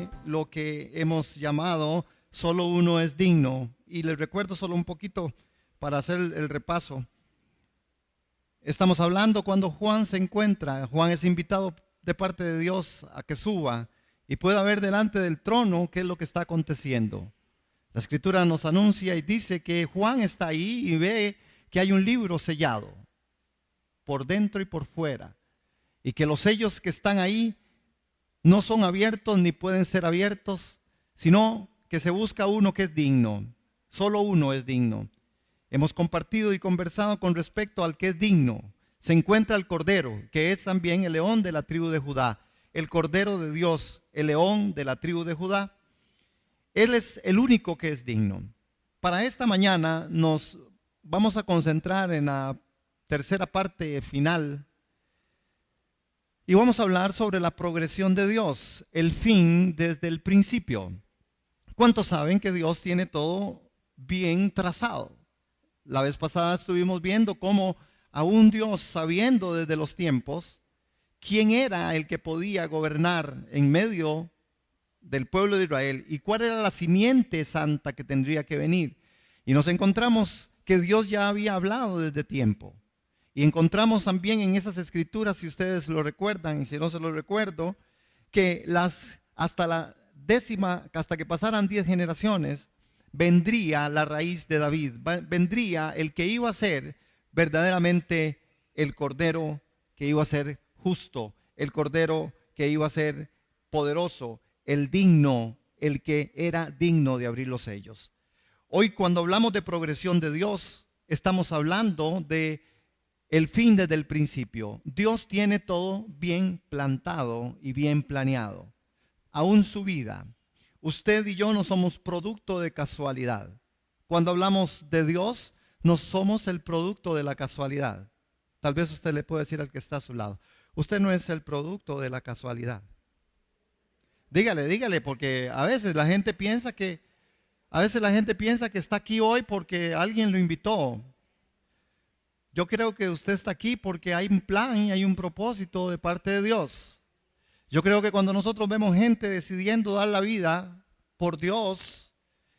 de lo que hemos llamado solo uno es digno. Y les recuerdo solo un poquito para hacer el repaso. Estamos hablando cuando Juan se encuentra. Juan es invitado de parte de Dios a que suba y pueda ver delante del trono qué es lo que está aconteciendo. La escritura nos anuncia y dice que Juan está ahí y ve que hay un libro sellado por dentro y por fuera, y que los sellos que están ahí no son abiertos ni pueden ser abiertos, sino que se busca uno que es digno. Solo uno es digno. Hemos compartido y conversado con respecto al que es digno. Se encuentra el Cordero, que es también el león de la tribu de Judá, el Cordero de Dios, el león de la tribu de Judá. Él es el único que es digno. Para esta mañana nos vamos a concentrar en la tercera parte final y vamos a hablar sobre la progresión de Dios, el fin desde el principio. ¿Cuántos saben que Dios tiene todo bien trazado? La vez pasada estuvimos viendo cómo aún Dios, sabiendo desde los tiempos quién era el que podía gobernar en medio del pueblo de Israel y cuál era la simiente santa que tendría que venir. Y nos encontramos que Dios ya había hablado desde tiempo. Y encontramos también en esas escrituras, si ustedes lo recuerdan y si no se lo recuerdo, que hasta la décima, hasta que pasaran 10 generaciones, vendría la raíz de David, vendría el que iba a ser verdaderamente el Cordero que iba a ser justo, el Cordero que iba a ser poderoso, el digno, el que era digno de abrir los sellos. Hoy cuando hablamos de progresión de Dios, estamos hablando de el fin desde el principio. Dios tiene todo bien plantado y bien planeado, aún su vida. Usted y yo no somos producto de casualidad. Cuando hablamos de Dios, no somos el producto de la casualidad. Tal vez usted le puede decir al que está a su lado, usted no es el producto de la casualidad. Dígale, porque a veces la gente piensa que está aquí hoy porque alguien lo invitó. Yo creo que usted está aquí porque hay un plan y hay un propósito de parte de Dios. Yo creo que cuando nosotros vemos gente decidiendo dar la vida por Dios,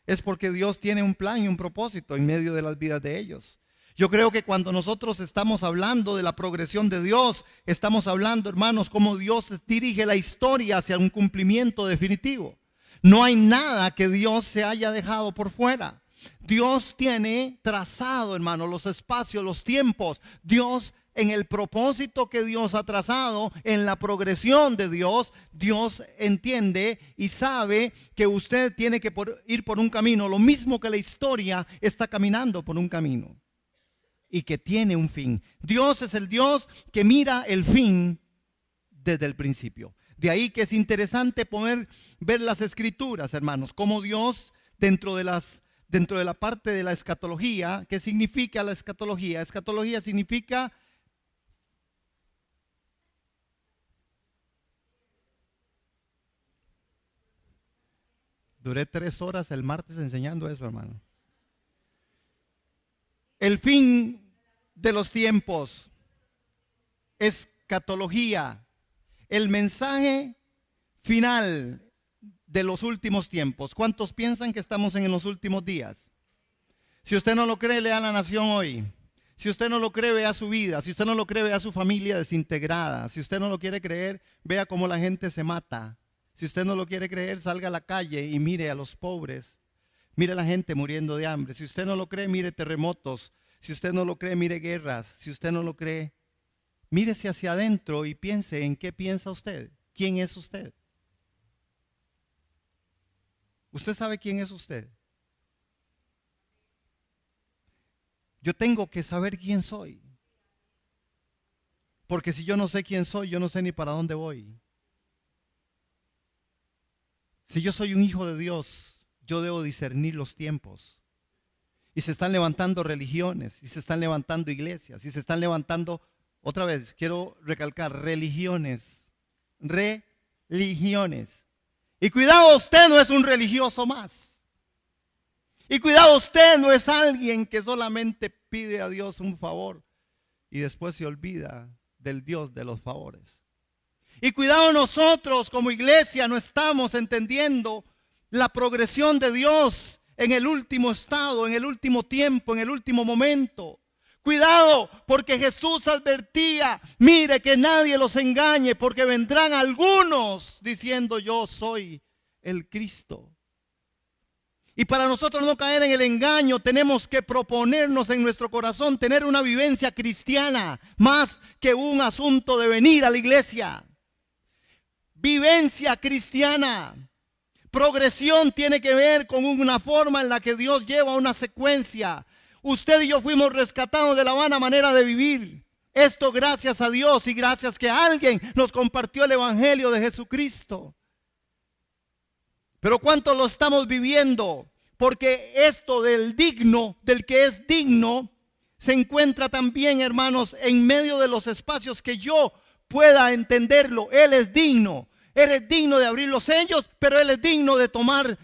es porque Dios tiene un plan y un propósito en medio de las vidas de ellos. Yo creo que cuando nosotros estamos hablando de la progresión de Dios, estamos hablando, hermanos, cómo Dios dirige la historia hacia un cumplimiento definitivo. No hay nada que Dios se haya dejado por fuera. Dios tiene trazado, hermano, los espacios, los tiempos. Dios, en el propósito que Dios ha trazado, en la progresión de Dios, Dios entiende y sabe que usted tiene que ir por un camino, lo mismo que la historia está caminando por un camino y que tiene un fin. Dios es el Dios que mira el fin desde el principio. De ahí que es interesante poder ver las escrituras, hermanos, cómo Dios dentro de la parte de la escatología. ¿Qué significa la escatología? Escatología significa duré 3 horas el martes enseñando eso, hermano. El fin de los tiempos, escatología, el mensaje final de los últimos tiempos. ¿Cuántos piensan que estamos en los últimos días? Si usted no lo cree, lea La Nación hoy. Si usted no lo cree, vea su vida. Si usted no lo cree, vea su familia desintegrada. Si usted no lo quiere creer, vea cómo la gente se mata. Si usted no lo quiere creer, salga a la calle y mire a los pobres. Mire a la gente muriendo de hambre. Si usted no lo cree, mire terremotos. Si usted no lo cree, mire guerras. Si usted no lo cree, mírese hacia adentro y piense en qué piensa usted. ¿Quién es usted? ¿Usted sabe quién es usted? Yo tengo que saber quién soy. Porque si yo no sé quién soy, yo no sé ni para dónde voy. Si yo soy un hijo de Dios, yo debo discernir los tiempos. Y se están levantando religiones, y se están levantando iglesias, y se están levantando, otra vez, quiero recalcar, religiones. Religiones. Y cuidado, usted no es un religioso más. Y cuidado, usted no es alguien que solamente pide a Dios un favor y después se olvida del Dios de los favores. Y cuidado, nosotros como iglesia no estamos entendiendo la progresión de Dios en el último estado, en el último tiempo, en el último momento. Cuidado, porque Jesús advertía, mire que nadie los engañe, porque vendrán algunos diciendo yo soy el Cristo. Y para nosotros no caer en el engaño, tenemos que proponernos en nuestro corazón tener una vivencia cristiana, más que un asunto de venir a la iglesia. Vivencia cristiana. Progresión tiene que ver con una forma en la que Dios lleva una secuencia. Usted y yo fuimos rescatados de la vana manera de vivir. Esto gracias a Dios y gracias que alguien nos compartió el evangelio de Jesucristo. Pero ¿cuánto lo estamos viviendo? Porque esto del digno, del que es digno, se encuentra también, hermanos, en medio de los espacios que yo pueda entenderlo. Él es digno. Él es digno de abrir los sellos, pero Él es digno de tomar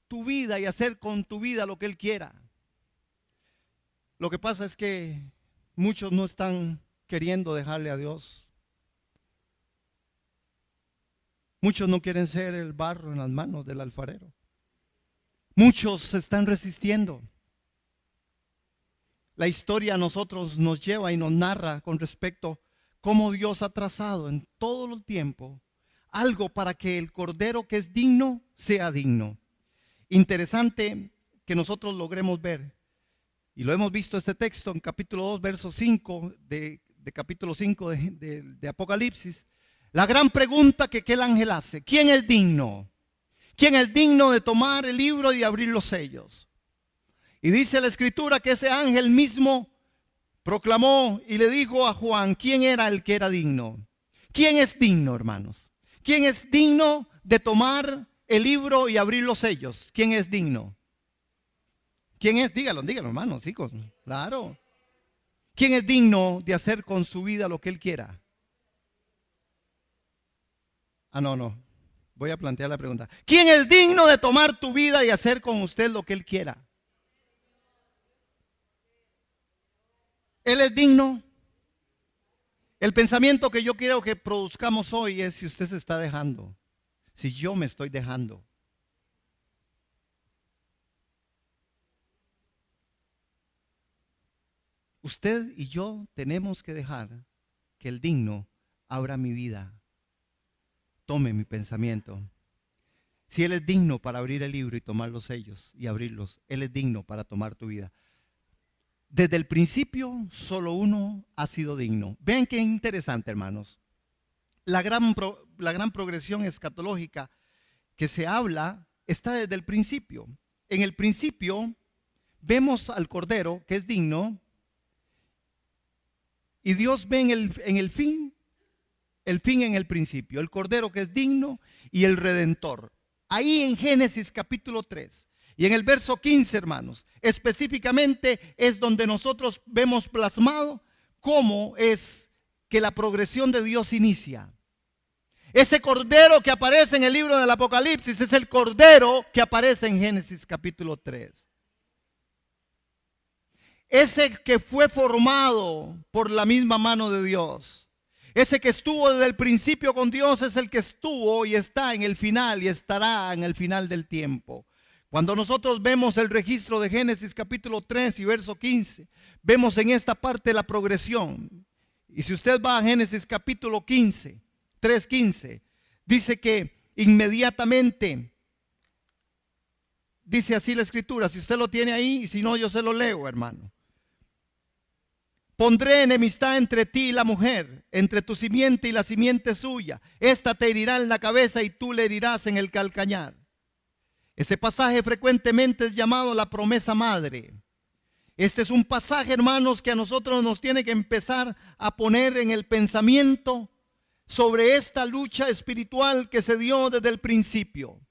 tu vida y hacer con tu vida lo que Él quiera. Lo que pasa es que muchos no están queriendo dejarle a Dios. Muchos no quieren ser el barro en las manos del alfarero. Muchos se están resistiendo. La historia a nosotros nos lleva y nos narra con respecto a cómo Dios ha trazado en todo el tiempo algo para que el cordero que es digno sea digno. Interesante que nosotros logremos ver, y lo hemos visto este texto en capítulo 2, verso 5 de capítulo 5 de Apocalipsis. La gran pregunta que el ángel hace: ¿quién es digno? ¿Quién es digno de tomar el libro y abrir los sellos? Y dice la escritura que ese ángel mismo proclamó y le dijo a Juan quién era el que era digno. ¿Quién es digno, hermanos? ¿Quién es digno de tomar el libro y abrir los sellos? ¿Quién es digno? ¿Quién es? Dígalo, hermanos, hijos. Claro. ¿Quién es digno de hacer con su vida lo que él quiera? No. Voy a plantear la pregunta. ¿Quién es digno de tomar tu vida y hacer con usted lo que él quiera? ¿Él es digno? El pensamiento que yo quiero que produzcamos hoy es si usted se está dejando, si yo me estoy dejando. Usted y yo tenemos que dejar que el digno abra mi vida, tome mi pensamiento. Si Él es digno para abrir el libro y tomar los sellos y abrirlos, Él es digno para tomar tu vida. Desde el principio, solo uno ha sido digno. Vean qué interesante, hermanos. La gran progresión escatológica que se habla está desde el principio. En el principio vemos al Cordero que es digno y Dios ve en el fin en el principio, el Cordero que es digno y el Redentor. Ahí en Génesis capítulo 3. Y en el verso 15, hermanos, específicamente es donde nosotros vemos plasmado cómo es que la progresión de Dios inicia. Ese cordero que aparece en el libro del Apocalipsis es el cordero que aparece en Génesis capítulo 3. Ese que fue formado por la misma mano de Dios. Ese que estuvo desde el principio con Dios es el que estuvo y está en el final y estará en el final del tiempo. Cuando nosotros vemos el registro de Génesis capítulo 3 y verso 15, vemos en esta parte la progresión. Y si usted va a Génesis capítulo 15, 3:15, dice que inmediatamente, dice así la escritura, si usted lo tiene ahí, y si no yo se lo leo, hermano. Pondré enemistad entre ti y la mujer, entre tu simiente y la simiente suya. Esta te herirá en la cabeza y tú le herirás en el calcañar. Este pasaje frecuentemente es llamado la promesa madre. Este es un pasaje, hermanos, que a nosotros nos tiene que empezar a poner en el pensamiento sobre esta lucha espiritual que se dio desde el principio.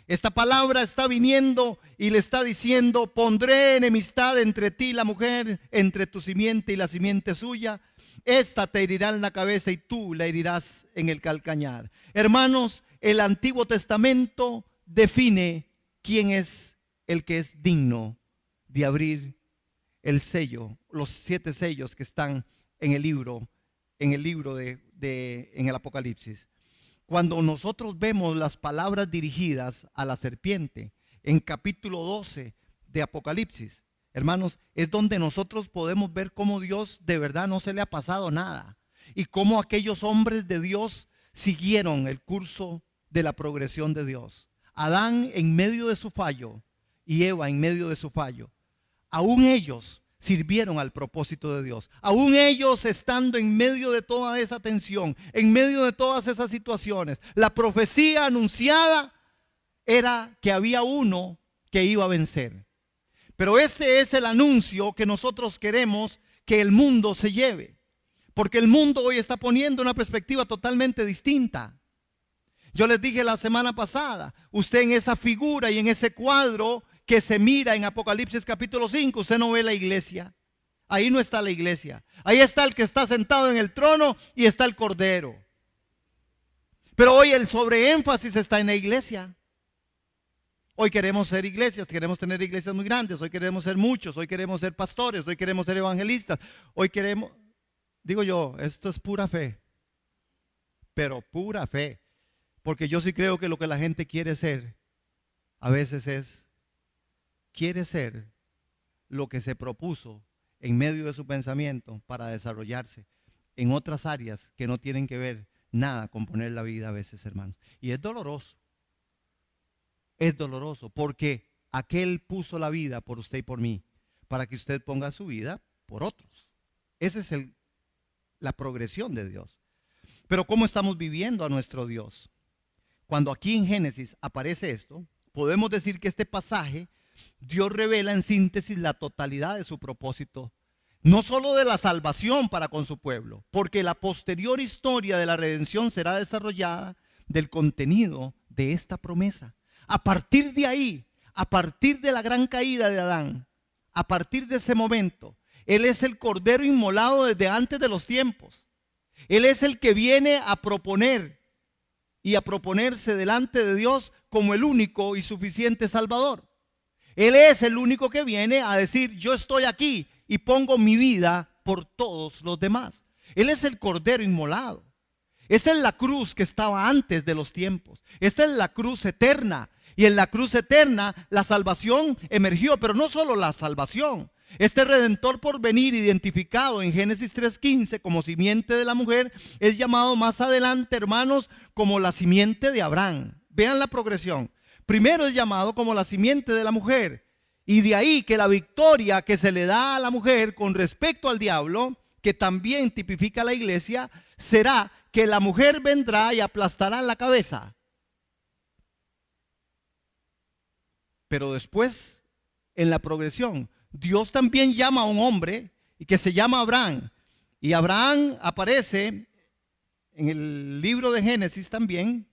Esta palabra está viniendo y le está diciendo: pondré enemistad entre ti y la mujer, entre tu simiente y la simiente suya. Esta te herirá en la cabeza y tú la herirás en el calcañar. Hermanos, el Antiguo Testamento define quién es el que es digno de abrir el sello, los 7 sellos que están en el libro en el libro en el Apocalipsis. Cuando nosotros vemos las palabras dirigidas a la serpiente en capítulo 12 de Apocalipsis, hermanos, es donde nosotros podemos ver cómo Dios de verdad no se le ha pasado nada y cómo aquellos hombres de Dios siguieron el curso de la progresión de Dios. Adán en medio de su fallo y Eva en medio de su fallo, aún ellos sirvieron al propósito de Dios. Aún ellos estando en medio de toda esa tensión, en medio de todas esas situaciones, la profecía anunciada era que había uno que iba a vencer. Pero este es el anuncio que nosotros queremos que el mundo se lleve, porque el mundo hoy está poniendo una perspectiva totalmente distinta. Yo les dije la semana pasada, usted en esa figura y en ese cuadro que se mira en Apocalipsis capítulo 5, usted no ve la iglesia. Ahí no está la iglesia. Ahí está el que está sentado en el trono y está el Cordero. Pero hoy el sobreénfasis está en la iglesia. Hoy queremos ser iglesias, queremos tener iglesias muy grandes, hoy queremos ser muchos, hoy queremos ser pastores, hoy queremos ser evangelistas, hoy queremos, digo yo, esto es pura fe, pero pura fe, porque yo sí creo que lo que la gente quiere ser, a veces quiere ser lo que se propuso en medio de su pensamiento para desarrollarse en otras áreas que no tienen que ver nada con poner la vida a veces, hermanos. Y es doloroso porque aquel puso la vida por usted y por mí, para que usted ponga su vida por otros. Esa es la progresión de Dios. Pero ¿cómo estamos viviendo a nuestro Dios? Cuando aquí en Génesis aparece esto, podemos decir que este pasaje Dios revela en síntesis la totalidad de su propósito, no solo de la salvación para con su pueblo, porque la posterior historia de la redención será desarrollada del contenido de esta promesa. A partir de ahí, a partir de la gran caída de Adán, a partir de ese momento, Él es el Cordero inmolado desde antes de los tiempos. Él es el que viene a proponer y a proponerse delante de Dios como el único y suficiente Salvador. Él es el único que viene a decir, yo estoy aquí y pongo mi vida por todos los demás. Él es el Cordero inmolado. Esta es la cruz que estaba antes de los tiempos. Esta es la cruz eterna. Y en la cruz eterna la salvación emergió, pero no solo la salvación. Este Redentor por venir, identificado en Génesis 3:15 como simiente de la mujer, es llamado más adelante, hermanos, como la simiente de Abraham. Vean la progresión. Primero es llamado como la simiente de la mujer. Y de ahí que la victoria que se le da a la mujer con respecto al diablo, que también tipifica a la iglesia, será que la mujer vendrá y aplastará la cabeza. Pero después, en la progresión, Dios también llama a un hombre y que se llama Abraham. Y Abraham aparece en el libro de Génesis también,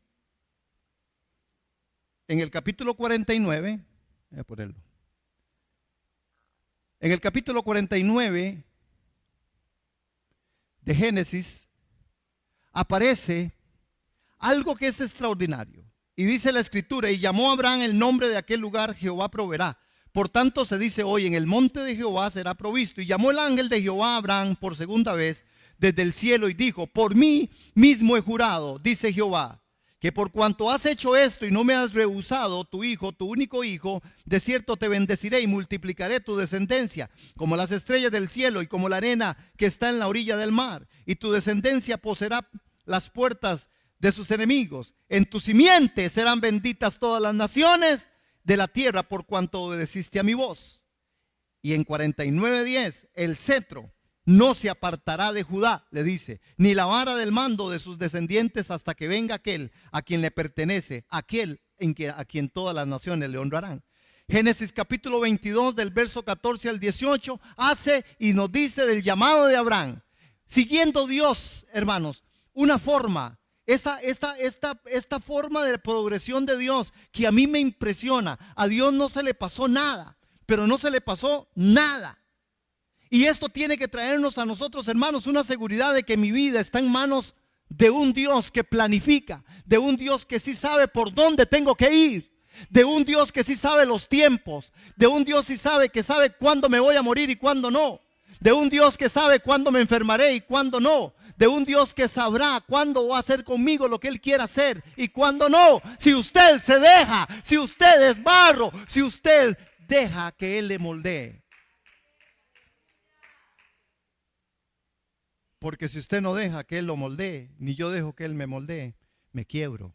en el capítulo 49, voy a ponerlo. En el capítulo 49 de Génesis aparece algo que es extraordinario. Y dice la escritura, y llamó a Abraham el nombre de aquel lugar, Jehová proveerá. Por tanto se dice hoy, en el monte de Jehová será provisto. Y llamó el ángel de Jehová a Abraham por segunda vez desde el cielo y dijo, por mí mismo he jurado, dice Jehová, que por cuanto has hecho esto y no me has rehusado tu hijo, tu único hijo, de cierto te bendeciré y multiplicaré tu descendencia, como las estrellas del cielo y como la arena que está en la orilla del mar. Y tu descendencia poseerá las puertas de sus enemigos. En tu simiente serán benditas todas las naciones de la tierra por cuanto obedeciste a mi voz. Y en 49:10, el cetro no se apartará de Judá, le dice, ni la vara del mando de sus descendientes hasta que venga aquel a quien le pertenece, aquel a quien todas las naciones le honrarán. Génesis capítulo 22 del verso 14 al 18 hace y nos dice del llamado de Abraham. Siguiendo Dios, hermanos, una forma, esta forma de progresión de Dios que a mí me impresiona. A Dios no se le pasó nada, pero no se le pasó nada. Y esto tiene que traernos a nosotros, hermanos, una seguridad de que mi vida está en manos de un Dios que planifica, de un Dios que sí sabe por dónde tengo que ir, de un Dios que sí sabe los tiempos, de un Dios que sabe cuándo me voy a morir y cuándo no, de un Dios que sabe cuándo me enfermaré y cuándo no, de un Dios que sabrá cuándo va a hacer conmigo lo que Él quiera hacer y cuándo no. Si usted se deja, si usted es barro, si usted deja que Él le moldee. Porque si usted no deja que Él lo moldee, ni yo dejo que Él me moldee, me quiebro.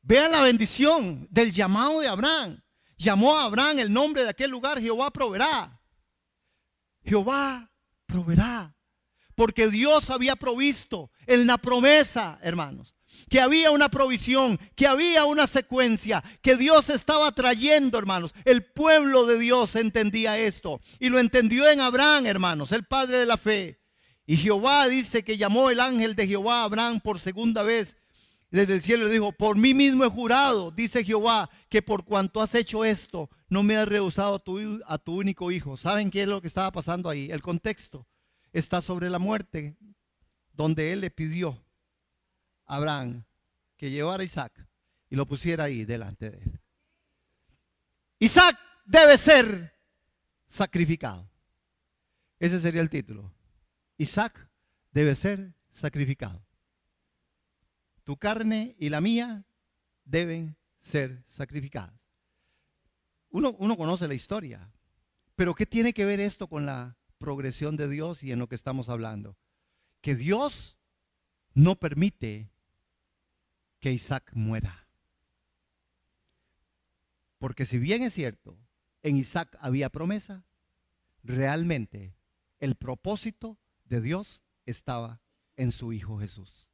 Vean la bendición del llamado de Abraham. Llamó a Abraham el nombre de aquel lugar, Jehová proveerá. Jehová proveerá. Porque Dios había provisto en la promesa, hermanos, que había una provisión, que había una secuencia, que Dios estaba trayendo, hermanos. El pueblo de Dios entendía esto y lo entendió en Abraham, hermanos, el padre de la fe. Y Jehová dice que llamó el ángel de Jehová a Abraham por segunda vez desde el cielo y le dijo: por mí mismo he jurado, dice Jehová, que por cuanto has hecho esto, no me has rehusado a tu único hijo. ¿Saben qué es lo que estaba pasando ahí? El contexto está sobre la muerte, donde él le pidió a Abraham que llevara a Isaac y lo pusiera ahí delante de él. Isaac debe ser sacrificado. Ese sería el título. Isaac debe ser sacrificado. Tu carne y la mía deben ser sacrificadas. Uno conoce la historia, pero ¿qué tiene que ver esto con la progresión de Dios y en lo que estamos hablando? Que Dios no permite que Isaac muera. Porque si bien es cierto, en Isaac había promesa, realmente el propósito de Dios estaba en su hijo Jesús.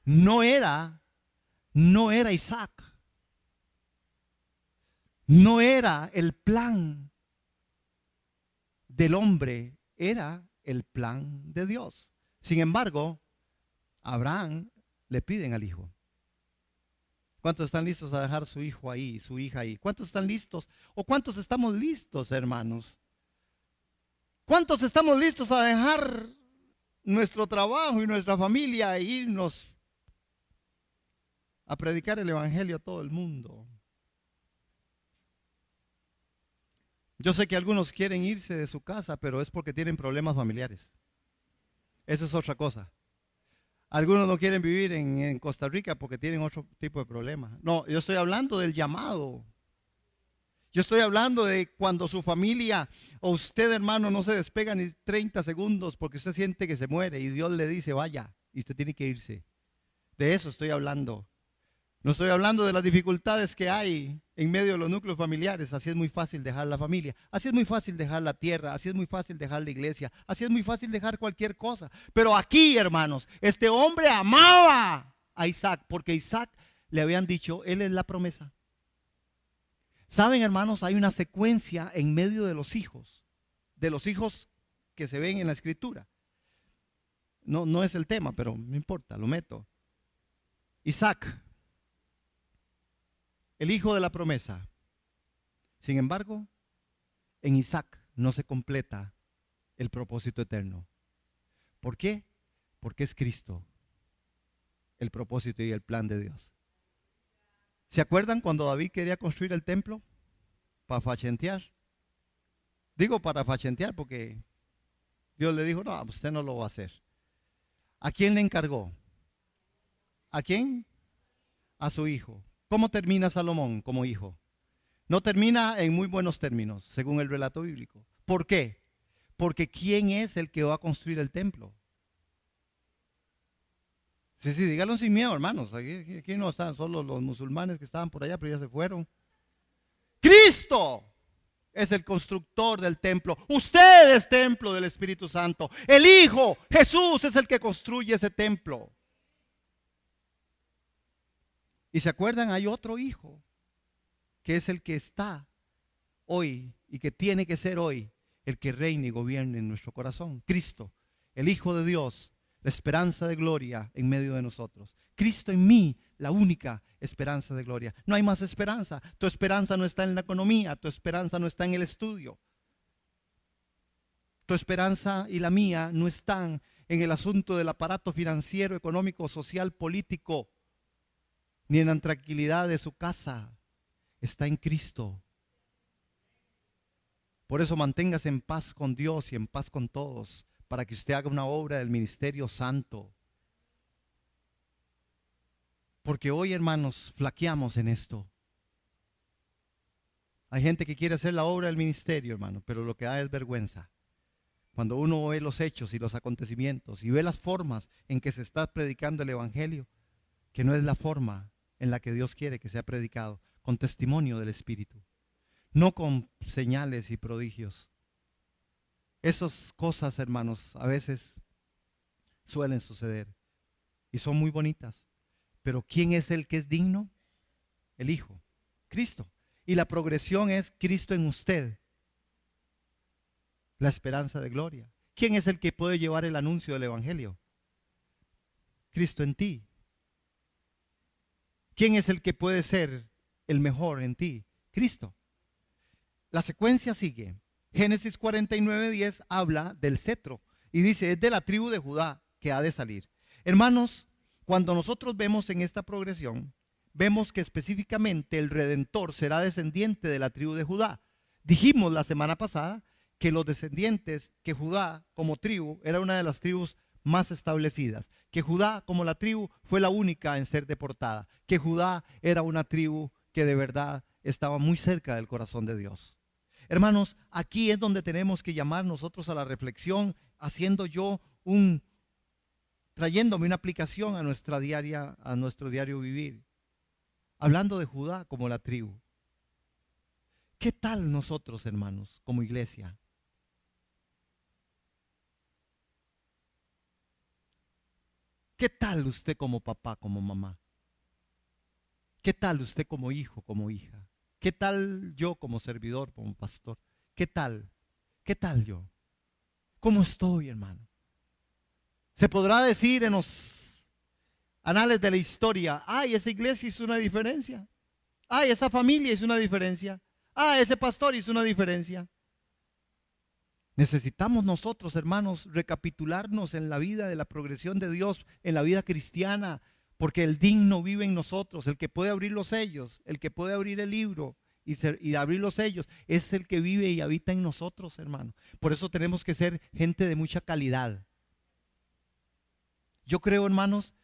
No era Isaac. No era el plan del hombre, era el plan de Dios. Sin embargo, a Abraham le piden al hijo. ¿Cuántos están listos a dejar su hijo ahí, su hija ahí? ¿Cuántos están listos? ¿O cuántos estamos listos, hermanos? ¿Cuántos estamos listos a dejar nuestro trabajo y nuestra familia e irnos a predicar el evangelio a todo el mundo? Yo sé que algunos quieren irse de su casa, pero es porque tienen problemas familiares. Esa es otra cosa. Algunos no quieren vivir en Costa Rica porque tienen otro tipo de problemas. No, yo estoy hablando del llamado. Yo estoy hablando de cuando su familia o usted, hermano, no se despega ni 30 segundos porque usted siente que se muere y Dios le dice vaya y usted tiene que irse. De eso estoy hablando. No estoy hablando de las dificultades que hay en medio de los núcleos familiares. Así es muy fácil dejar la familia. Así es muy fácil dejar la tierra. Así es muy fácil dejar la iglesia. Así es muy fácil dejar cualquier cosa. Pero aquí, hermanos, este hombre amaba a Isaac porque Isaac le habían dicho, él es la promesa. Saben, hermanos, hay una secuencia en medio de los hijos que se ven en la escritura. No es el tema, pero no importa, lo meto. Isaac, el hijo de la promesa. Sin embargo, en Isaac no se completa el propósito eterno. ¿Por qué? Porque es Cristo el propósito y el plan de Dios. ¿Se acuerdan cuando David quería construir el templo? Para fachentear. Digo para fachentear porque Dios le dijo, no, usted no lo va a hacer. ¿A quién le encargó? ¿A quién? A su hijo. ¿Cómo termina Salomón como hijo? No termina en muy buenos términos, según el relato bíblico. ¿Por qué? Porque ¿quién es el que va a construir el templo? Sí, díganlo sin miedo, hermanos. Aquí no están solo los musulmanes que estaban por allá, pero ya se fueron. Cristo es el constructor del templo. Usted es templo del Espíritu Santo. El Hijo, Jesús, es el que construye ese templo. Y se acuerdan, hay otro hijo que es el que está hoy y que tiene que ser hoy el que reine y gobierne en nuestro corazón. Cristo, el Hijo de Dios, la esperanza de gloria en medio de nosotros. Cristo en mí, la única esperanza de gloria. No hay más esperanza. Tu esperanza no está en la economía, tu esperanza no está en el estudio. Tu esperanza y la mía no están en el asunto del aparato financiero, económico, social, político, ni en la tranquilidad de su casa. Está en Cristo. Por eso manténgase en paz con Dios y en paz con todos, para que usted haga una obra del ministerio santo. Porque hoy, hermanos, flaqueamos en esto. Hay gente que quiere hacer la obra del ministerio, hermano, pero lo que da es vergüenza. Cuando uno ve los hechos y los acontecimientos y ve las formas en que se está predicando el evangelio, que no es la forma en la que Dios quiere que sea predicado, con testimonio del Espíritu, no con señales y prodigios. Esas cosas, hermanos, a veces suelen suceder y son muy bonitas. Pero ¿quién es el que es digno? El Hijo, Cristo. Y la progresión es Cristo en usted, la esperanza de gloria. ¿Quién es el que puede llevar el anuncio del evangelio? Cristo en ti. ¿Quién es el que puede ser el mejor en ti? Cristo. La secuencia sigue. Génesis 49:10 habla del cetro y dice, es de la tribu de Judá que ha de salir. Hermanos, cuando nosotros vemos en esta progresión, vemos que específicamente el Redentor será descendiente de la tribu de Judá. Dijimos la semana pasada que los descendientes, que Judá como tribu era una de las tribus más establecidas, que Judá como la tribu fue la única en ser deportada, que Judá era una tribu que de verdad estaba muy cerca del corazón de Dios. Hermanos, aquí es donde tenemos que llamar nosotros a la reflexión, trayéndome una aplicación a nuestro diario vivir, hablando de Judá como la tribu. ¿Qué tal nosotros, hermanos, como iglesia? ¿Qué tal usted como papá, como mamá? ¿Qué tal usted como hijo, como hija? ¿Qué tal yo como servidor, como pastor? ¿Qué tal? ¿Qué tal yo? ¿Cómo estoy, hermano? Se podrá decir en los anales de la historia, ay, esa iglesia hizo una diferencia. Ay, esa familia hizo una diferencia. Ah, ese pastor hizo una diferencia. Necesitamos nosotros, hermanos, recapitularnos en la vida de la progresión de Dios, en la vida cristiana, porque el digno vive en nosotros, el que puede abrir los sellos, el que puede abrir el libro y abrir los sellos, es el que vive y habita en nosotros, hermano. Por eso tenemos que ser gente de mucha calidad. Yo creo, hermanos,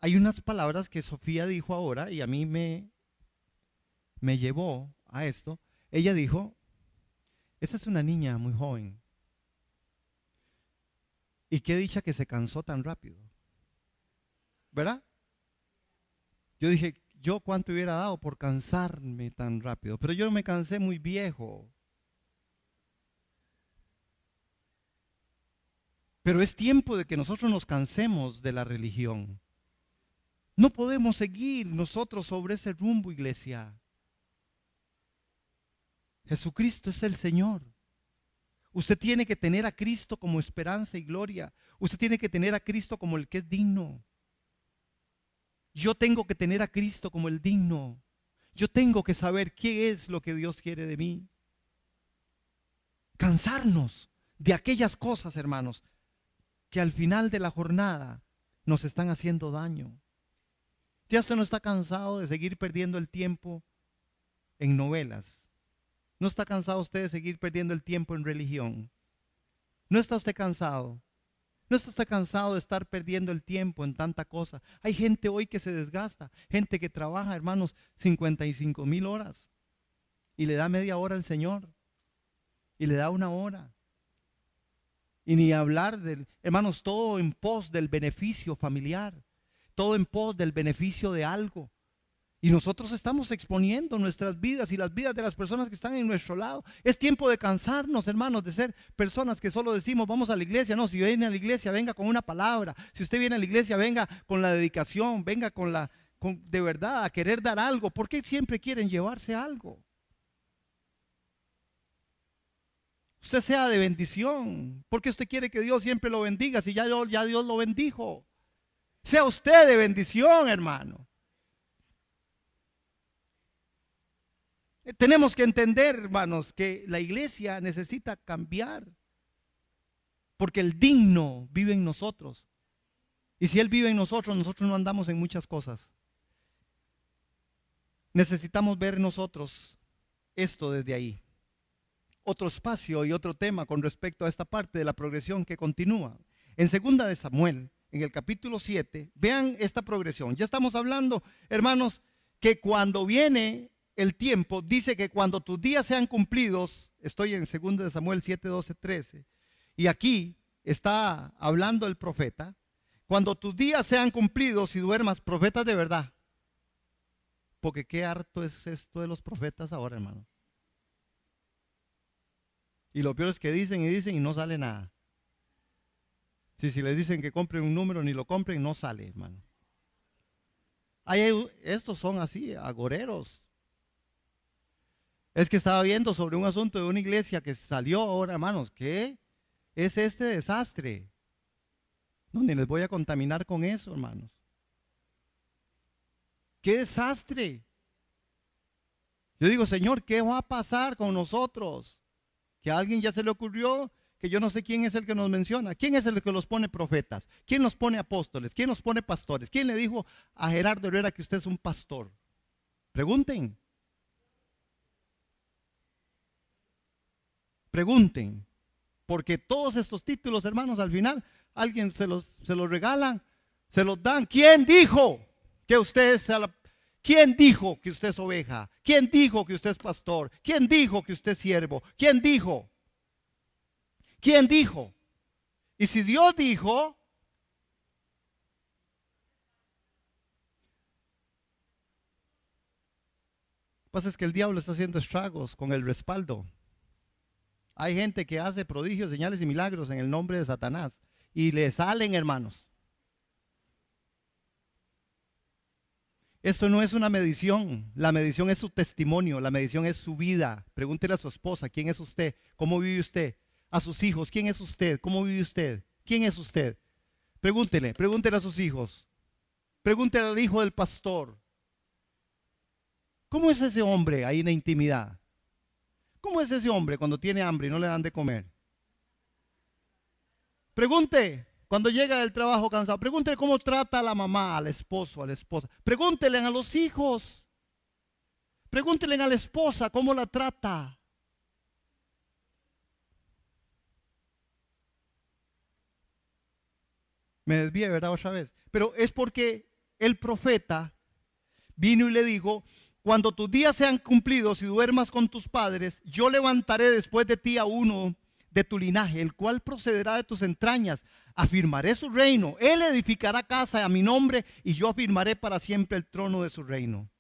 hay unas palabras que Sofía dijo ahora y a mí me llevó a esto. Ella dijo, esa es una niña muy joven. Y qué dicha que se cansó tan rápido. ¿Verdad? Yo dije, yo cuánto hubiera dado por cansarme tan rápido. Pero yo me cansé muy viejo. Pero es tiempo de que nosotros nos cansemos de la religión. No podemos seguir nosotros sobre ese rumbo, iglesia. Jesucristo es el Señor. Usted tiene que tener a Cristo como esperanza y gloria. Usted tiene que tener a Cristo como el que es digno. Yo tengo que tener a Cristo como el digno. Yo tengo que saber qué es lo que Dios quiere de mí. Cansarnos de aquellas cosas, hermanos, que al final de la jornada nos están haciendo daño. ¿Ya usted no está cansado de seguir perdiendo el tiempo en novelas? ¿No está cansado usted de seguir perdiendo el tiempo en religión? ¿No está usted cansado? ¿No está usted cansado de estar perdiendo el tiempo en tanta cosa? Hay gente hoy que se desgasta, gente que trabaja, hermanos, 55,000 horas y le da media hora al Señor y le da una hora. Y ni hablar hermanos, todo en pos del beneficio familiar, todo en pos del beneficio de algo. Y nosotros estamos exponiendo nuestras vidas y las vidas de las personas que están en nuestro lado. Es tiempo de cansarnos, hermanos, de ser personas que solo decimos vamos a la iglesia. No, si viene a la iglesia, venga con una palabra. Si usted viene a la iglesia, venga con la dedicación, venga de verdad a querer dar algo. ¿Por qué siempre quieren llevarse algo? Usted sea de bendición. ¿Por qué usted quiere que Dios siempre lo bendiga si ya Dios lo bendijo? Sea usted de bendición, hermano. Tenemos que entender, hermanos, que la iglesia necesita cambiar, porque el digno vive en nosotros. Y si Él vive en nosotros, nosotros no andamos en muchas cosas. Necesitamos ver nosotros esto desde ahí. otro espacio y otro tema con respecto a esta parte de la progresión que continúa. En segunda de Samuel, en el capítulo 7, vean esta progresión. Ya estamos hablando, hermanos, que cuando viene el tiempo, dice que cuando tus días sean cumplidos, estoy en segunda de Samuel 7, 12, 13, y aquí está hablando el profeta, cuando tus días sean cumplidos y duermas, profetas de verdad, porque qué harto es esto de los profetas ahora, hermano. Y lo peor es que dicen y no sale nada. Si les dicen que compren un número, ni lo compren, no sale, hermano. Estos son así, agoreros. Es que estaba viendo sobre un asunto de una iglesia que salió ahora, hermanos. ¿Qué es este desastre? No, ni les voy a contaminar con eso, hermanos. ¡Qué desastre! Yo digo, Señor, ¿qué va a pasar con nosotros? Que a alguien ya se le ocurrió, que yo no sé quién es el que nos menciona. ¿Quién es el que los pone profetas? ¿Quién los pone apóstoles? ¿Quién los pone pastores? ¿Quién le dijo a Gerardo Herrera que usted es un pastor? Pregunten. Pregunten. Porque todos estos títulos, hermanos, al final alguien se los regalan, se los dan. ¿Quién dijo que usted es ¿Quién dijo que usted es oveja? ¿Quién dijo que usted es pastor? ¿Quién dijo que usted es siervo? ¿Quién dijo? ¿Quién dijo? Y si Dios dijo, lo que pasa es que el diablo está haciendo estragos con el respaldo. Hay gente que hace prodigios, señales y milagros en el nombre de Satanás y le salen, hermanos. Esto no es una medición, la medición es su testimonio, la medición es su vida. Pregúntele a su esposa, ¿quién es usted? ¿Cómo vive usted? A sus hijos, ¿quién es usted? ¿Cómo vive usted? ¿Quién es usted? Pregúntele a sus hijos. Pregúntele al hijo del pastor. ¿Cómo es ese hombre ahí en la intimidad? ¿Cómo es ese hombre cuando tiene hambre y no le dan de comer? Pregunte. Cuando llega del trabajo cansado, pregúntele cómo trata a la mamá, al esposo, a la esposa. Pregúntele a los hijos. Pregúntele a la esposa cómo la trata. Me desvié, ¿verdad? Otra vez. Pero es porque el profeta vino y le dijo, cuando tus días sean cumplidos y duermas con tus padres, yo levantaré después de ti a uno de tu linaje, el cual procederá de tus entrañas. Afirmaré su reino. Él edificará casa a mi nombre y yo afirmaré para siempre el trono de su reino.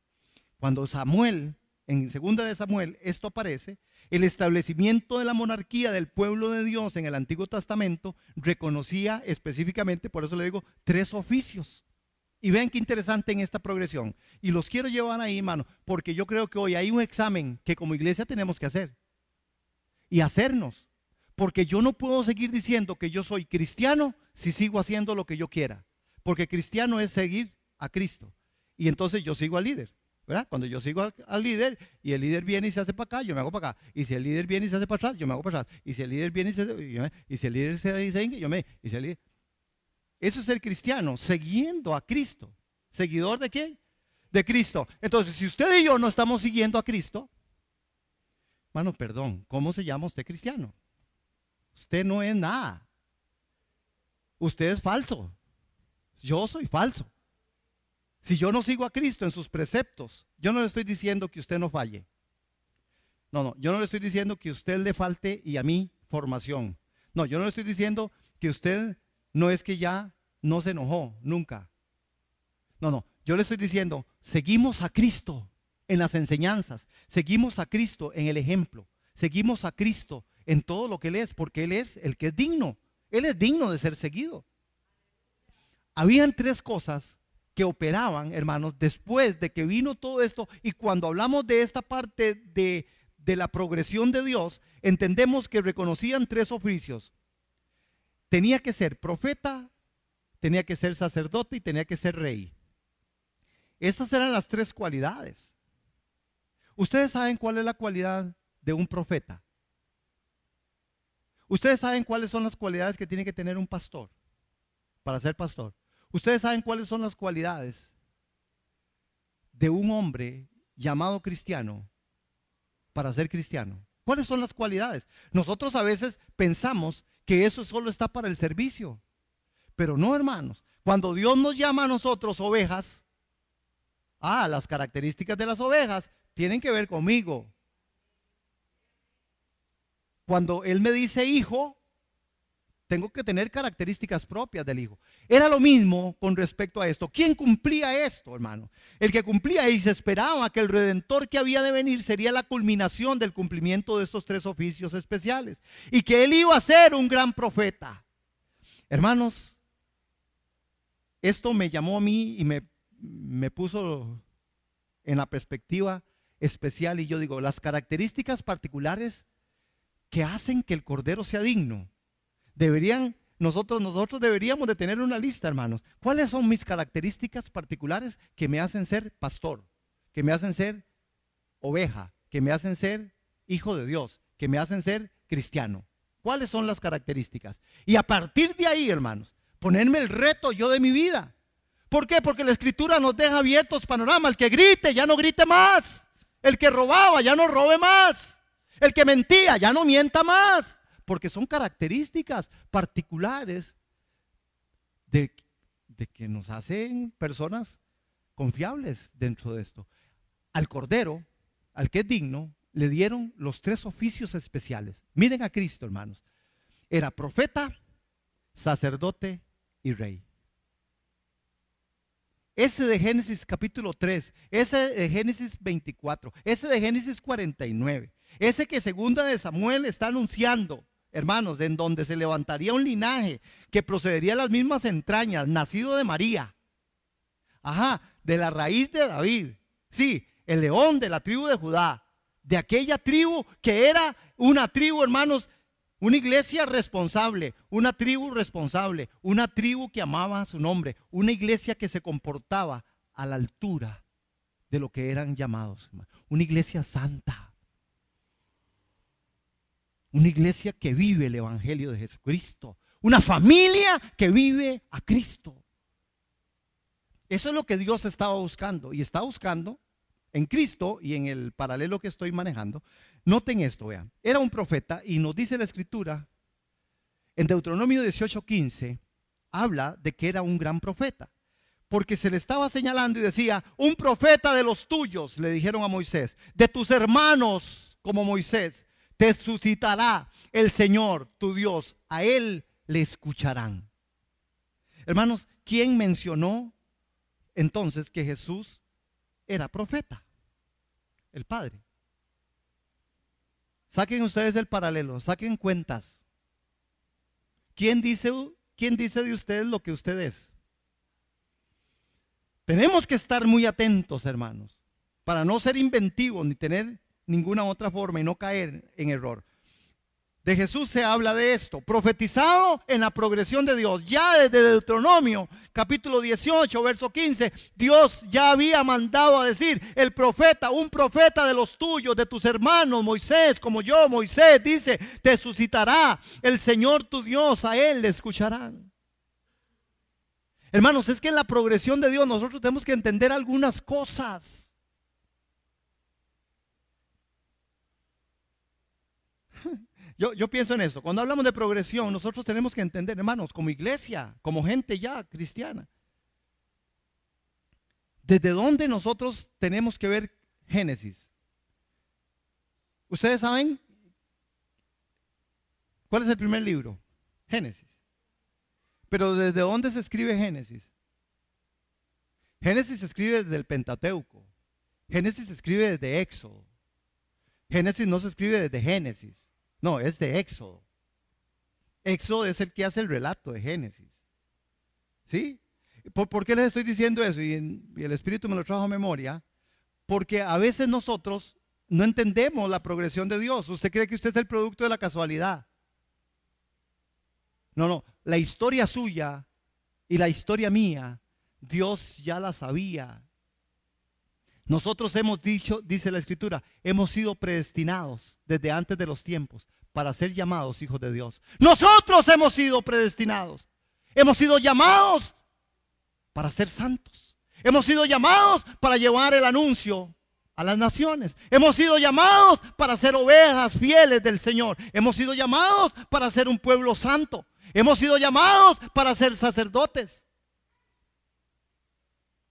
Cuando Samuel, en segunda de Samuel, esto aparece, el establecimiento de la monarquía del pueblo de Dios en el Antiguo Testamento reconocía específicamente, por eso le digo, 3 oficios. Y vean qué interesante en esta progresión. Y los quiero llevar ahí, hermano, porque yo creo que hoy hay un examen que como iglesia tenemos que hacer. Y hacernos. Porque yo no puedo seguir diciendo que yo soy cristiano si sigo haciendo lo que yo quiera. Porque cristiano es seguir a Cristo. Y entonces yo sigo al líder, ¿verdad? Cuando yo sigo al líder y el líder viene y se hace para acá, yo me hago para acá. Y si el líder viene y se hace para atrás, yo me hago para atrás. Y si el líder viene y si el líder se dice, yo me... Y si el líder, eso es el cristiano, siguiendo a Cristo. ¿Seguidor de quién? De Cristo. Entonces, si usted y yo no estamos siguiendo a Cristo, hermano, perdón, ¿cómo se llama usted cristiano? Usted no es nada. Usted es falso. Yo soy falso. Si yo no sigo a Cristo en sus preceptos, yo no le estoy diciendo que usted no falle. No, yo no le estoy diciendo que usted le falte y a mí formación. No, yo no le estoy diciendo que usted no es que ya no se enojó, nunca. No, yo le estoy diciendo, seguimos a Cristo en las enseñanzas, seguimos a Cristo en el ejemplo, seguimos a Cristo en todo lo que Él es, porque Él es el que es digno. Él es digno de ser seguido. Habían 3 cosas que operaban, hermanos, después de que vino todo esto. Y cuando hablamos de esta parte de la progresión de Dios, entendemos que reconocían 3 oficios. Tenía que ser profeta, tenía que ser sacerdote y tenía que ser rey. Esas eran las 3 cualidades. ¿Ustedes saben cuál es la cualidad de un profeta? ¿Ustedes saben cuáles son las cualidades que tiene que tener un pastor para ser pastor? ¿Ustedes saben cuáles son las cualidades de un hombre llamado cristiano para ser cristiano? ¿Cuáles son las cualidades? Nosotros a veces pensamos que eso solo está para el servicio, pero no, hermanos. Cuando Dios nos llama a nosotros ovejas, las características de las ovejas tienen que ver conmigo. Cuando Él me dice hijo, tengo que tener características propias del hijo. Era lo mismo con respecto a esto. ¿Quién cumplía esto, hermano? El que cumplía, y se esperaba que el Redentor que había de venir sería la culminación del cumplimiento de estos 3 oficios especiales, y que Él iba a ser un gran profeta. Hermanos, esto me llamó a mí y me puso en la perspectiva especial, y yo digo, las características particulares que hacen que el Cordero sea digno, nosotros deberíamos de tener una lista, hermanos. ¿Cuáles son mis características particulares que me hacen ser pastor, que me hacen ser oveja, que me hacen ser hijo de Dios, que me hacen ser cristiano? ¿Cuáles son las características? Y a partir de ahí, hermanos, ponerme el reto yo de mi vida. ¿Por qué? Porque la Escritura nos deja abiertos panoramas. El que grite, ya no grite más. El que robaba, ya no robe más. El que mentía, ya no mienta más. Porque son características particulares de que nos hacen personas confiables dentro de esto. Al Cordero, al que es digno, le dieron los 3 oficios especiales. Miren a Cristo, hermanos. Era profeta, sacerdote y rey. Ese de Génesis capítulo 3, ese de Génesis 24, ese de Génesis 49, ese que segunda de Samuel está anunciando, hermanos, en donde se levantaría un linaje que procedería de las mismas entrañas, nacido de María, de la raíz de David, sí, el león de la tribu de Judá, de aquella tribu que era una tribu, hermanos, una iglesia responsable, una tribu responsable, una tribu que amaba a su nombre, una iglesia que se comportaba a la altura de lo que eran llamados, una iglesia santa. Una iglesia que vive el Evangelio de Jesucristo. Una familia que vive a Cristo. Eso es lo que Dios estaba buscando. Y está buscando en Cristo y en el paralelo que estoy manejando. Noten esto, vean. Era un profeta y nos dice la Escritura, en Deuteronomio 18:15, habla de que era un gran profeta. Porque se le estaba señalando y decía, un profeta de los tuyos, le dijeron a Moisés, de tus hermanos como Moisés, te suscitará el Señor, tu Dios, a Él le escucharán. Hermanos, ¿quién mencionó entonces que Jesús era profeta? El Padre. Saquen ustedes el paralelo, saquen cuentas. ¿Quién dice de ustedes lo que usted es? Tenemos que estar muy atentos, hermanos, para no ser inventivos ni tener ninguna otra forma y no caer en error. De Jesús se habla de esto, profetizado en la progresión de Dios. Ya desde Deuteronomio capítulo 18 verso 15, Dios ya había mandado a decir, el profeta, un profeta de los tuyos, de tus hermanos, Moisés, como yo, Moisés, dice, te suscitará el Señor tu Dios, a Él le escucharán. Hermanos, es que en la progresión de Dios nosotros tenemos que entender algunas cosas. Yo pienso en eso. Cuando hablamos de progresión, nosotros tenemos que entender, hermanos, como iglesia, como gente ya cristiana, ¿desde dónde nosotros tenemos que ver Génesis? ¿Ustedes saben cuál es el primer libro? Génesis. Pero ¿desde dónde se escribe Génesis? Génesis se escribe desde el Pentateuco. Génesis se escribe desde Éxodo. Génesis no se escribe desde Génesis. No, es de Éxodo. Éxodo es el que hace el relato de Génesis. ¿Sí? ¿Por qué les estoy diciendo eso? Y el Espíritu me lo trajo a memoria. Porque a veces nosotros no entendemos la progresión de Dios. Usted cree que usted es el producto de la casualidad. No. La historia suya y la historia mía, Dios ya la sabía. Nosotros hemos dicho, dice la Escritura, hemos sido predestinados desde antes de los tiempos para ser llamados hijos de Dios. Nosotros hemos sido predestinados. Hemos sido llamados para ser santos. Hemos sido llamados para llevar el anuncio a las naciones. Hemos sido llamados para ser ovejas fieles del Señor. Hemos sido llamados para ser un pueblo santo. Hemos sido llamados para ser sacerdotes.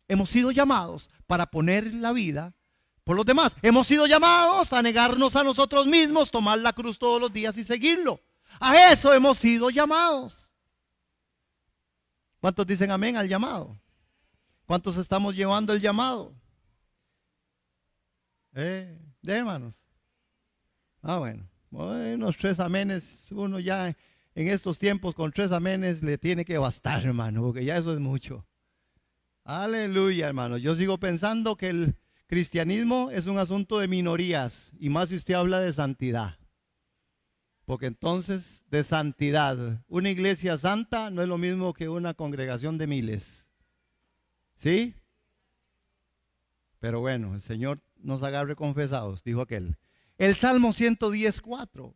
Hemos sido llamados para poner la vida por los demás. Hemos sido llamados a negarnos a nosotros mismos, tomar la cruz todos los días y seguirlo. A eso hemos sido llamados. ¿Cuántos dicen amén al llamado? ¿Cuántos estamos llevando el llamado? Hermanos. Bueno, unos 3 amenes, uno ya en estos tiempos con 3 amenes le tiene que bastar, hermano, porque ya eso es mucho. Aleluya, hermano. Yo sigo pensando que el cristianismo es un asunto de minorías, y más si usted habla de santidad. Porque entonces, de santidad, una iglesia santa no es lo mismo que una congregación de miles. ¿Sí? Pero bueno, el Señor nos agarre confesados, dijo aquel. El Salmo 110:4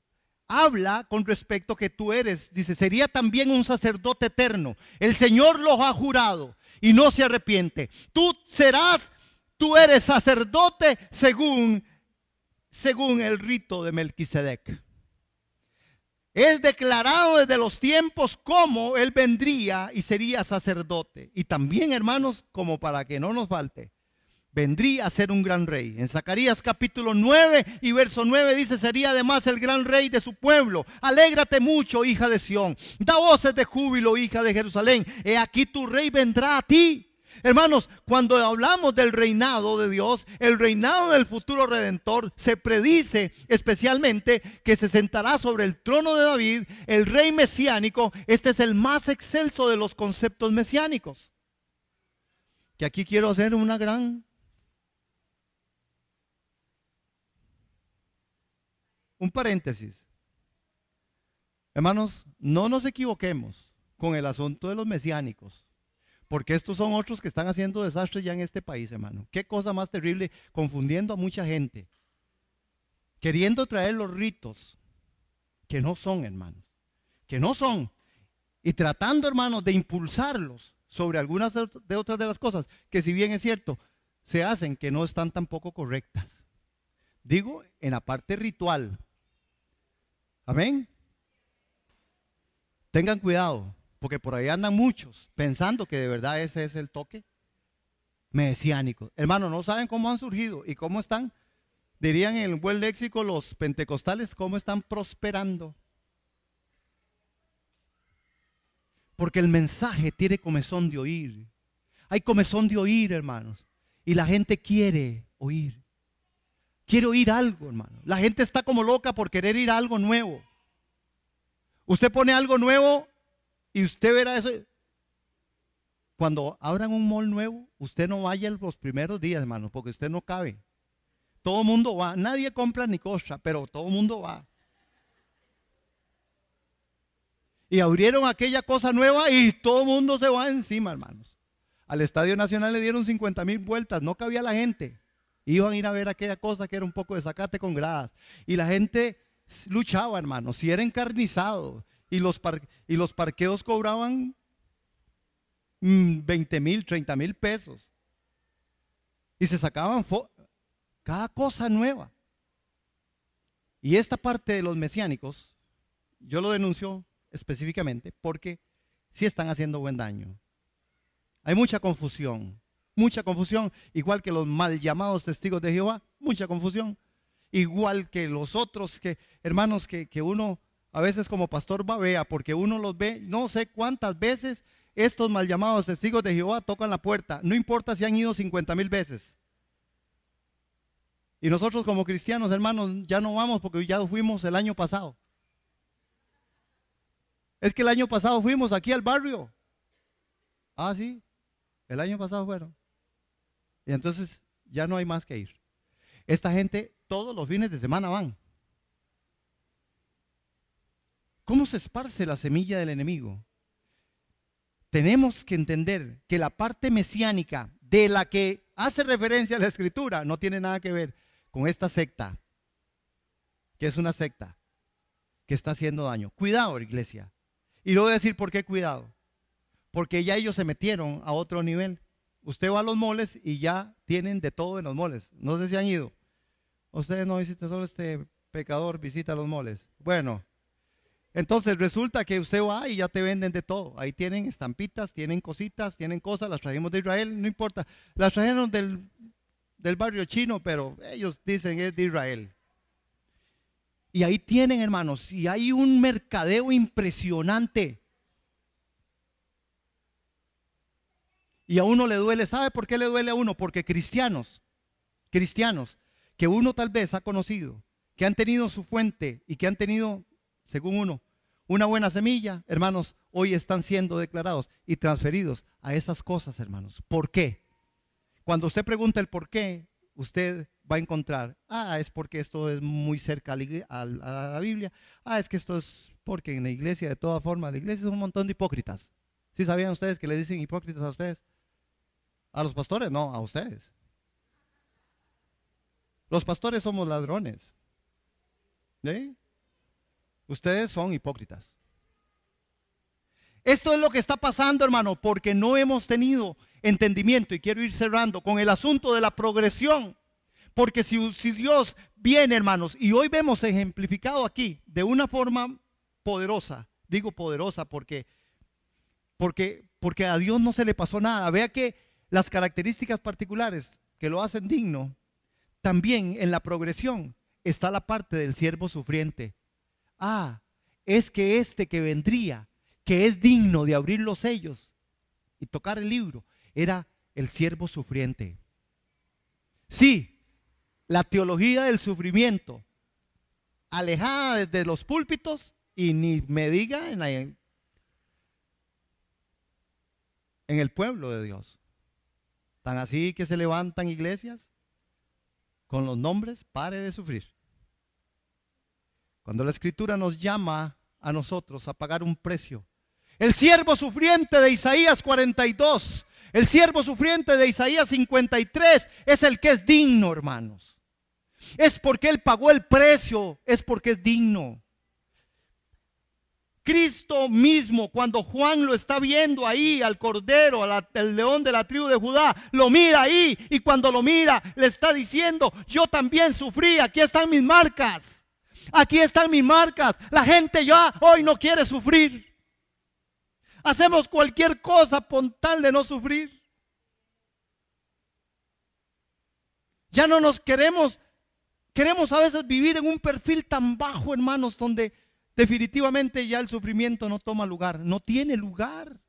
habla con respecto que tú eres, dice, sería también un sacerdote eterno. El Señor lo ha jurado y no se arrepiente. Tú eres sacerdote según el rito de Melquisedec. Es declarado desde los tiempos como Él vendría y sería sacerdote. Y también, hermanos, como para que no nos falte, vendría a ser un gran rey. En Zacarías capítulo 9 y verso 9 dice, sería además el gran rey de su pueblo. Alégrate mucho, hija de Sión. Da voces de júbilo, hija de Jerusalén. He aquí tu rey vendrá a ti. Hermanos, cuando hablamos del reinado de Dios, el reinado del futuro redentor, se predice especialmente que se sentará sobre el trono de David, el rey mesiánico. Este es el más excelso de los conceptos mesiánicos. Que aquí quiero hacer un paréntesis. Hermanos, no nos equivoquemos con el asunto de los mesiánicos. Porque estos son otros que están haciendo desastres ya en este país, hermano. Qué cosa más terrible, confundiendo a mucha gente. Queriendo traer los ritos que no son, hermanos. Que no son. Y tratando, hermanos, de impulsarlos sobre algunas de otras de las cosas que, si bien es cierto, se hacen, que no están tampoco correctas. Digo, en la parte ritual. Amén. Tengan cuidado. Porque por ahí andan muchos pensando que de verdad ese es el toque mesiánico. Hermano, no saben cómo han surgido y cómo están, dirían en el buen léxico los pentecostales, cómo están prosperando. Porque el mensaje tiene comezón de oír. Hay comezón de oír, hermanos. Y la gente quiere oír. Quiere oír algo, hermano. La gente está como loca por querer ir a algo nuevo. Usted pone algo nuevo y usted verá eso. Cuando abran un mall nuevo, usted no vaya los primeros días, hermano, porque usted no cabe. Todo el mundo va. Nadie compra ni cosa, pero todo el mundo va. Y abrieron aquella cosa nueva y todo el mundo se va encima, hermanos. Al Estadio Nacional le dieron 50,000 vueltas, no cabía la gente. Iban a ir a ver aquella cosa que era un poco de zacate con gradas. Y la gente luchaba, hermanos, si era encarnizado. Y los parqueos cobraban 20,000, 30,000 pesos. Y se sacaban cada cosa nueva. Y esta parte de los mesiánicos, yo lo denuncio específicamente porque sí están haciendo buen daño. Hay mucha confusión, igual que los mal llamados testigos de Jehová, mucha confusión. Igual que los otros, hermanos, que uno a veces como pastor babea, porque uno los ve, no sé cuántas veces estos mal llamados testigos de Jehová tocan la puerta, no importa si han ido 50,000 veces. Y nosotros como cristianos, hermanos, ya no vamos porque ya fuimos el año pasado. Es que el año pasado fuimos aquí al barrio. Ah, sí, el año pasado fueron. Y entonces ya no hay más que ir. Esta gente todos los fines de semana van. ¿Cómo se esparce la semilla del enemigo? Tenemos que entender que la parte mesiánica de la que hace referencia a la Escritura no tiene nada que ver con esta secta, que es una secta que está haciendo daño. Cuidado, iglesia. Y le voy a decir por qué cuidado. Porque ya ellos se metieron a otro nivel. Usted va a los moles y ya tienen de todo en los moles. No sé si han ido. Ustedes no visitan, solo este pecador visita los moles. Bueno, entonces resulta que usted va y ya te venden de todo. Ahí tienen estampitas, tienen cositas, tienen cosas. Las trajimos de Israel, no importa. Las trajeron del barrio chino, pero ellos dicen es de Israel. Y ahí tienen, hermanos, y hay un mercadeo impresionante. Y a uno le duele. ¿Sabe por qué le duele a uno? Porque cristianos, que uno tal vez ha conocido, que han tenido su fuente y que han tenido, según uno, una buena semilla, hermanos, hoy están siendo declarados y transferidos a esas cosas, hermanos. ¿Por qué? Cuando usted pregunta el por qué, usted va a encontrar, es porque esto es muy cerca a la Biblia. Es que esto es porque en la iglesia, de todas formas, la iglesia es un montón de hipócritas. ¿Sí sabían ustedes que le dicen hipócritas a ustedes? A los pastores, no, a ustedes. Los pastores somos ladrones. ¿Sí? Ustedes son hipócritas. Esto es lo que está pasando, hermano, porque no hemos tenido entendimiento. Y quiero ir cerrando con el asunto de la progresión. Porque si Dios viene, hermanos, y hoy vemos ejemplificado aquí de una forma poderosa. Digo poderosa porque a Dios no se le pasó nada. Vea que las características particulares que lo hacen digno, también en la progresión está la parte del siervo sufriente. Es que este que vendría, que es digno de abrir los sellos y tocar el libro, era el siervo sufriente. Sí, la teología del sufrimiento, alejada desde los púlpitos, y ni me diga en el pueblo de Dios. Tan así que se levantan iglesias con los nombres, pare de sufrir. Cuando la Escritura nos llama a nosotros a pagar un precio. El siervo sufriente de Isaías 42, el siervo sufriente de Isaías 53 es el que es digno, hermanos. Es porque él pagó el precio, es porque es digno. Cristo mismo, cuando Juan lo está viendo ahí, al cordero, al león de la tribu de Judá, lo mira ahí, y cuando lo mira, le está diciendo, yo también sufrí, aquí están mis marcas, aquí están mis marcas. La gente ya hoy no quiere sufrir. Hacemos cualquier cosa con tal de no sufrir. Ya no nos queremos a veces vivir en un perfil tan bajo, hermanos, donde definitivamente ya el sufrimiento no toma lugar, no tiene lugar.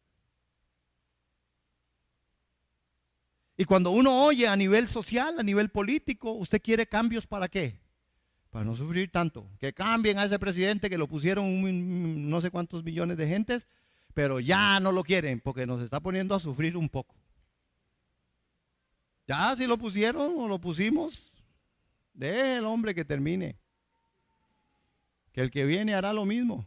Y cuando uno oye a nivel social, a nivel político, ¿usted quiere cambios para qué? Para no sufrir tanto. Que cambien a ese presidente que lo pusieron no sé cuántos millones de gentes, pero ya no lo quieren porque nos está poniendo a sufrir un poco. Ya si lo pusieron o lo pusimos, deje el hombre que termine. Que el que viene hará lo mismo.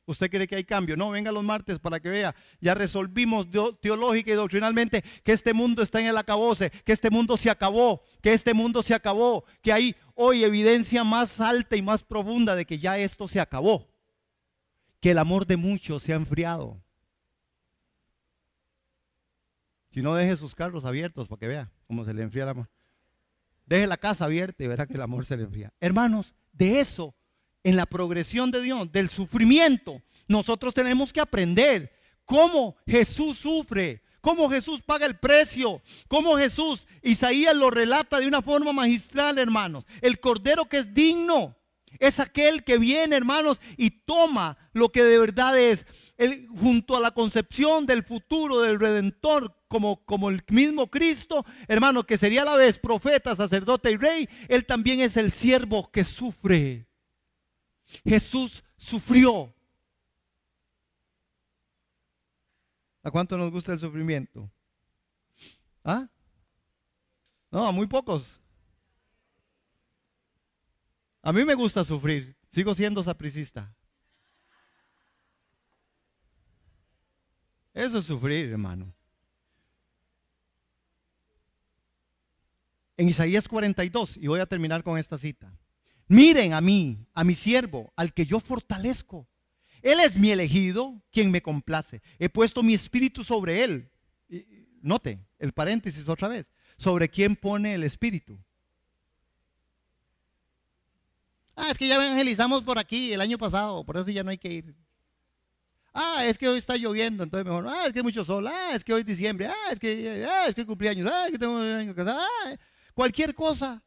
¿Usted cree que hay cambio? No, venga los martes para que vea. Ya resolvimos teológica y doctrinalmente que este mundo está en el acabose, que este mundo se acabó, que hay hoy evidencia más alta y más profunda de que ya esto se acabó, que el amor de muchos se ha enfriado. Si no, deje sus carros abiertos para que vea cómo se le enfría el amor. Deje la casa abierta y verá que el amor se le enfría. Hermanos, de eso, en la progresión de Dios, del sufrimiento, nosotros tenemos que aprender cómo Jesús sufre, cómo Jesús paga el precio, cómo Jesús, Isaías lo relata de una forma magistral, hermanos. El cordero que es digno es aquel que viene, hermanos, y toma lo que de verdad es. Él, junto a la concepción del futuro del Redentor, como el mismo Cristo, hermano, que sería a la vez profeta, sacerdote y rey, él también es el siervo que sufre. Jesús sufrió. ¿A cuánto nos gusta el sufrimiento? No, a muy pocos. A mí me gusta sufrir. Sigo siendo sapricista. Eso es sufrir, hermano. En Isaías 42, y voy a terminar con esta cita. Miren a mí, a mi siervo, al que yo fortalezco. Él es mi elegido, quien me complace. He puesto mi espíritu sobre él. note el paréntesis otra vez, sobre quién pone el Espíritu. Es que ya evangelizamos por aquí el año pasado, por eso ya no hay que ir. Es que hoy está lloviendo, entonces mejor. Es que hay mucho sol. Es que hoy es diciembre. Es que cumpleaños. Que tengo un año casado. Cualquier cosa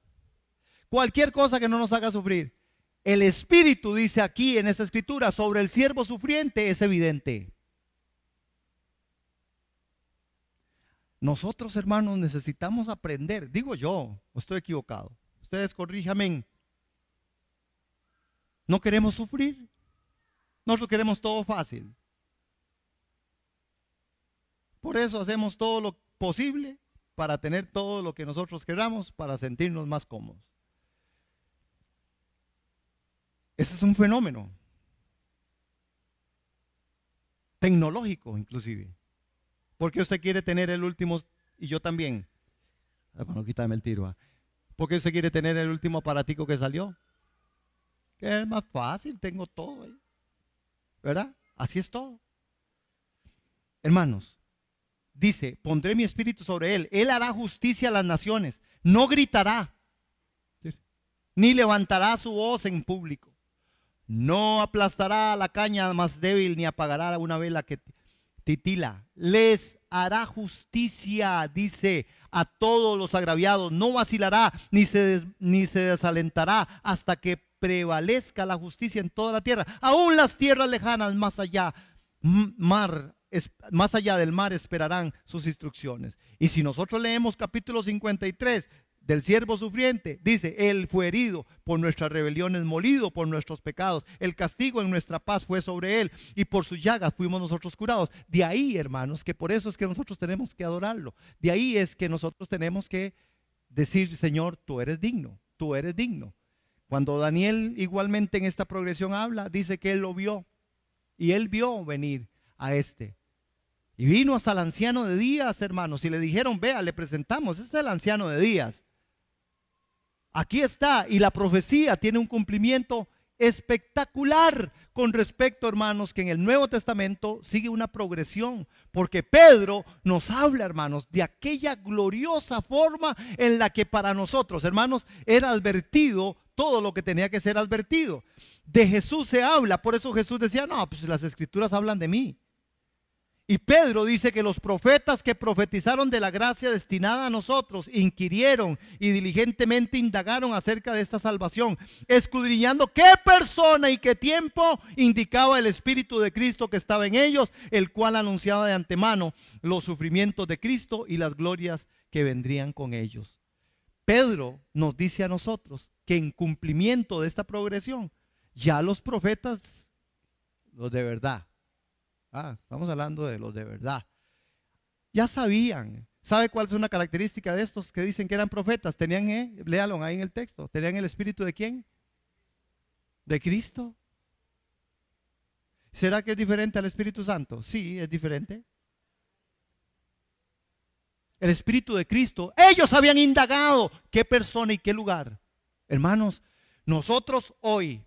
que no nos haga sufrir. El Espíritu dice aquí en esta escritura sobre el siervo sufriente es evidente. Nosotros, hermanos, necesitamos aprender. Digo yo, estoy equivocado. Ustedes corríjanme. No queremos sufrir. Nosotros queremos todo fácil. Por eso hacemos todo lo posible para tener todo lo que nosotros queramos, para sentirnos más cómodos. Ese es un fenómeno tecnológico inclusive. Porque usted quiere tener el último, y yo también. Bueno, quítame el tiro. Porque usted quiere tener el último aparatico que salió. Que es más fácil, tengo todo ahí. ¿Verdad? Así es todo. Hermanos, dice, pondré mi espíritu sobre él. Él hará justicia a las naciones. No gritará, ni levantará su voz en público. No aplastará la caña más débil, ni apagará una vela que titila. Les hará justicia, dice, a todos los agraviados. No vacilará, ni se desalentará hasta que prevalezca la justicia en toda la tierra. Aún las tierras lejanas más allá del mar esperarán sus instrucciones. Y si nosotros leemos capítulo 53 del siervo sufriente, dice, él fue herido por nuestras rebeliones, molido por nuestros pecados. El castigo en nuestra paz fue sobre él, y por sus llagas fuimos nosotros curados. De ahí, hermanos, que por eso es que nosotros tenemos que adorarlo. De ahí es que nosotros tenemos que decir, Señor, tú eres digno, tú eres digno. Cuando Daniel igualmente en esta progresión habla, dice que él lo vio, y él vio venir a este. Y vino hasta el anciano de días, hermanos, y le dijeron, vea, le presentamos, ese es el anciano de días. Aquí está, y la profecía tiene un cumplimiento espectacular con respecto, hermanos, que en el Nuevo Testamento sigue una progresión, porque Pedro nos habla, hermanos, de aquella gloriosa forma en la que para nosotros, hermanos, era advertido todo lo que tenía que ser advertido. De Jesús se habla, por eso Jesús decía, no, pues las escrituras hablan de mí. Y Pedro dice que los profetas que profetizaron de la gracia destinada a nosotros inquirieron y diligentemente indagaron acerca de esta salvación, escudriñando qué persona y qué tiempo indicaba el Espíritu de Cristo que estaba en ellos, el cual anunciaba de antemano los sufrimientos de Cristo y las glorias que vendrían con ellos. Pedro nos dice a nosotros que en cumplimiento de esta progresión, ya los profetas, los de verdad, estamos hablando de los de verdad, ya sabían. ¿Sabe cuál es una característica de estos que dicen que eran profetas? Tenían, léalo ahí en el texto, tenían el espíritu ¿de quién? ¿De Cristo? ¿Será que es diferente al Espíritu Santo? Sí, es diferente. El Espíritu de Cristo, ellos habían indagado qué persona y qué lugar. Hermanos, nosotros hoy,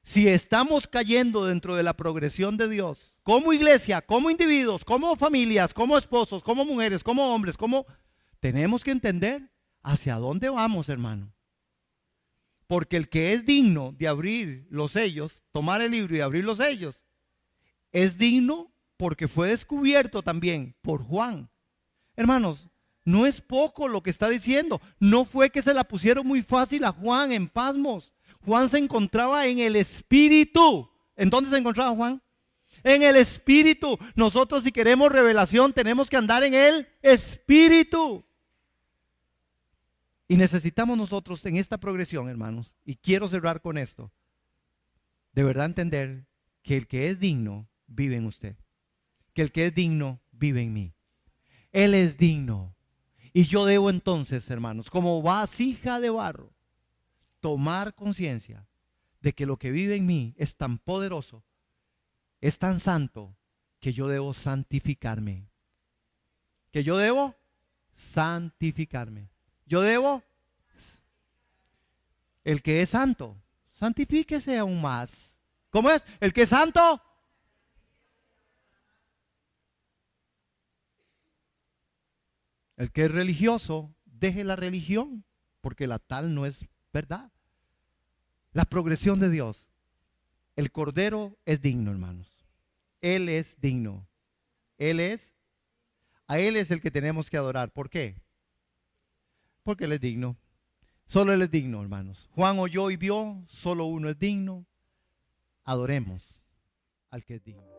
si estamos cayendo dentro de la progresión de Dios, como iglesia, como individuos, como familias, como esposos, como mujeres, como hombres, tenemos que entender hacia dónde vamos, hermano. Porque el que es digno de abrir los sellos, tomar el libro y abrir los sellos, es digno porque fue descubierto también por Juan. Hermanos, no es poco lo que está diciendo. No fue que se la pusieron muy fácil a Juan en Patmos. Juan se encontraba en el Espíritu. ¿En dónde se encontraba Juan? En el Espíritu. Nosotros, si queremos revelación, tenemos que andar en el Espíritu. Y necesitamos nosotros en esta progresión, hermanos, y quiero cerrar con esto, de verdad entender que el que es digno vive en usted. Que el que es digno vive en mí. Él es digno. Y yo debo entonces, hermanos, como vasija de barro, tomar conciencia de que lo que vive en mí es tan poderoso, es tan santo, que yo debo santificarme. Que yo debo santificarme. Yo debo, el que es santo, santifíquese aún más. ¿Cómo es? El que es santo, El que es religioso, deje la religión, porque la tal no es verdad. La progresión de Dios. El Cordero es digno, hermanos. Él es digno. A Él es el que tenemos que adorar. ¿Por qué? Porque Él es digno. Solo Él es digno, hermanos. Juan oyó y vio, solo uno es digno. Adoremos al que es digno.